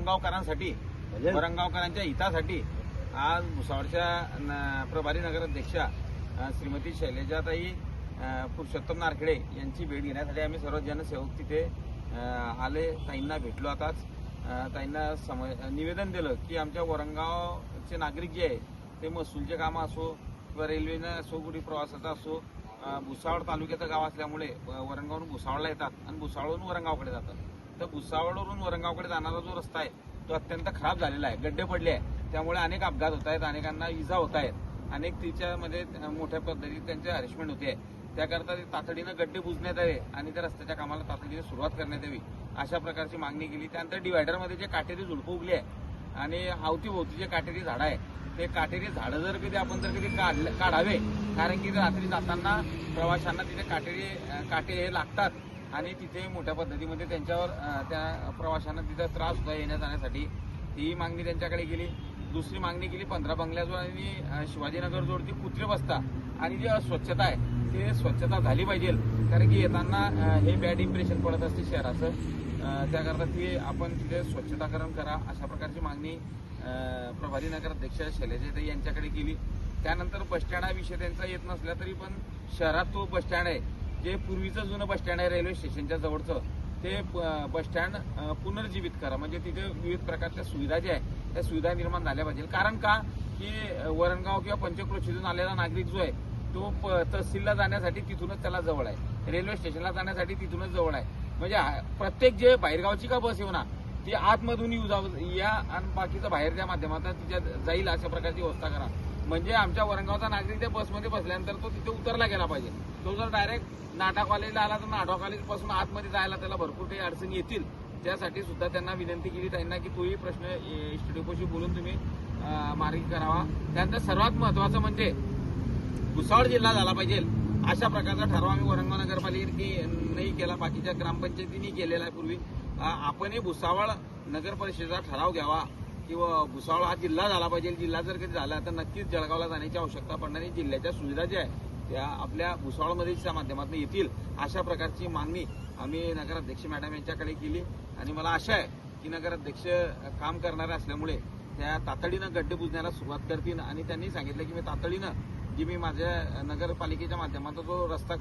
वरणगावकरांसाठी वरणगावकरांच्या हितासाठी आज भुसावळच्या प्रभारी नगराध्यक्षा श्रीमती शैलजाताई पुरुषोत्तम नारखेडे यांची भेट घेण्यासाठी आम्ही सर्व जनसेवक तिथे आले. ताईंना भेटलो. आताच ताईंना निवेदन दिलं की आमच्या वरणगावचे नागरिक जे आहे ते महसूलचे कामं असो किंवा रेल्वेनं असो, गुढी प्रवासाचा असो, भुसावळ तालुक्याचं गाव असल्यामुळे वरणगावहून भुसावळला येतात आणि भुसावळहून वरणगावकडे जातात. तर भुसावळवरून वरणगावकडे जाणारा जो रस्ता आहे तो अत्यंत खराब झालेला आहे, गड्डे पडले आहे. त्यामुळे अनेक अपघात होत आहेत, अनेकांना इजा होत आहेत, अनेक तिच्यामध्ये मोठ्या पद्धतीने त्यांचे हॅरेसमेंट होते. त्याकरता ते तातडीनं गड्डे बुजण्यात यावे आणि त्या रस्त्याच्या कामाला तातडीने सुरुवात करण्यात यावी अशा प्रकारची मागणी केली. त्यानंतर डिवायडरमध्ये जे काटेरी झुडपं उगली आहे आणि अवतीभोवती जे काटेरी झाडं आहे ते काटेरी झाडं जर कधी काढावे, कारण की रात्री जाताना प्रवाशांना तिथे काटे हे लागतात आणि तिथे मोठ्या पद्धतीमध्ये त्यांच्यावर त्या प्रवाशांना तिथे त्रास होता येण्या जाण्यासाठी. ही मागणी त्यांच्याकडे केली. दुसरी मागणी केली 15 बंगल्याजवळ आणि शिवाजीनगर जोडती कुत्रे बसता आणि जी अस्वच्छता आहे ते स्वच्छता झाली पाहिजे, कारण की येताना हे बॅड इम्प्रेशन पडत असते शहराचं. त्याकरता ती आपण तिथे स्वच्छताकरण करा अशा प्रकारची मागणी प्रभारी नगराध्यक्ष शैलजाताई यांच्याकडे केली. त्यानंतर बसस्टँड हा विषय त्यांचा येत नसला तरी पण शहरात तो बसस्टँड आहे जे पूर्वीचं जुनं बसस्टँड आहे रेल्वे स्टेशनच्या जवळचं, ते बसस्टँड पुनर्जीवित करा. म्हणजे तिथे विविध प्रकारच्या सुविधा ज्या आहेत त्या सुविधा निर्माण झाल्या पाहिजे. कारण का की वरणगाव किंवा पंचक्रोशीतून आलेला नागरिक जो आहे तो तहसीलला जाण्यासाठी तिथूनच त्याला जवळ आहे, रेल्वे स्टेशनला जाण्यासाठी तिथूनच जवळ आहे. म्हणजे प्रत्येक जे बाहेरगावची का बस येऊ ना ती आतमधून या आणि बाकीचं बाहेरच्या माध्यमातून तिच्या जाईल अशा प्रकारची व्यवस्था करा. म्हणजे आमच्या वरणगावचा नागरिक त्या बसमध्ये बसल्यानंतर तो तिथे उतरला गेला पाहिजे. तो जर डायरेक्ट नाटा कॉलेजला आला तर नाटा कॉलेजपासून आतमध्ये जायला त्याला भरपूर काही अडचणी येतील. त्यासाठी सुद्धा त्यांना विनंती केली त्यांना की तोही प्रश्न इष्टदेपोशी बोलून तुम्ही मार्गी करावा. त्यानंतर सर्वात महत्वाचं म्हणजे भुसावळ जिल्हा झाला पाहिजे अशा प्रकारचा ठराव आम्ही वरणगाव नगरपालिकेने केला, बाकीच्या ग्रामपंचायतींनी केलेला आहे पूर्वी. आपणही भुसावळ नगर परिषदेचा ठराव घ्यावा किंवा भुसावळ हा जिल्हा झाला पाहिजे. जिल्हा जर कधी झाला तर नक्कीच जळगावला जाण्याची आवश्यकता पडणार नाही. जिल्ह्याच्या सुविधा ज्या आहेत त्या आपल्या भुसावळमध्येच्या माध्यमातून येतील अशा प्रकारची मागणी आम्ही नगराध्यक्ष मॅडम यांच्याकडे केली. आणि मला आशा आहे की नगराध्यक्ष काम करणारे असल्यामुळे त्या तातडीनं गड्डे बुजण्याला सुरुवात करतील. आणि त्यांनी सांगितलं की मी तातडीनं जी मी माझ्या नगरपालिकेच्या माध्यमातून जो रस्ता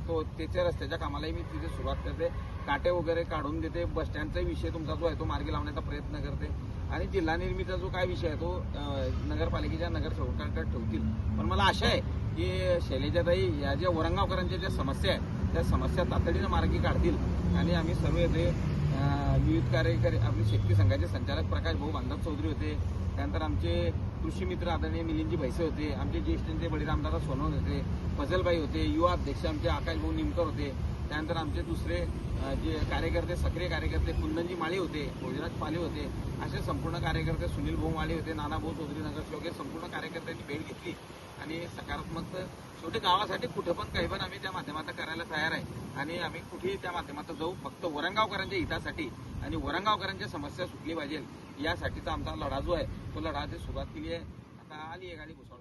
तो त्याच्या रस्त्याच्या कामालाही मी तिथे सुरुवात करते, काटे वगैरे काढून देते, बसस्टँडचा विषय तुमचा जो आहे तो मार्गी लावण्याचा प्रयत्न करते आणि जिल्हा निर्मितीचा जो काय विषय आहे तो नगरपालिकेच्या नगरसेवकांकडे ठेवतील. पण मला आशा आहे की शैलजाताई या ज्या वरणगावकरांच्या ज्या समस्या आहेत त्या समस्या तातडीनं मार्गी काढतील. आणि आम्ही सर्व येथे विविध कार्यकारी आपले शेतकरी संघाचे संचालक प्रकाश भाऊ बांधव चौधरी होते, त्यानंतर आमचे कृषी मित्र आदरणीय मिलिंदजी भैसे होते, आमचे ज्येष्ठ नेते बळीरामदादा सोनवणे होते, फजलबाई होते, युवा अध्यक्ष आमचे आकाश भाऊ निमकर होते, त्यानंतर आमचे दुसरे जे कार्यकर्ते सक्रिय कार्यकर्ते कुंदनजी माळी होते, भोजराज पाले होते, असे संपूर्ण कार्यकर्ते सुनील भाऊ माळी होते, नानाभाऊ चौधरी नगरसेवक हे संपूर्ण कार्यकर्त्यांनी भेट घेतली आणि सकारात्मक शेवटी गावासाठी कुठे पण काही पण आम्ही त्या माध्यमातून करायला तयार आहे. आणि आम्ही कुठेही त्या माध्यमातून जाऊ, फक्त वरणगावकरांच्या हितासाठी आणि वरणगावकरांच्या समस्या सुटली पाहिजे यासाठीचा आमचा लढा जो आहे तो लढाची सुरुवात केली आहे. आता आली आहे गाडी भुसावळ.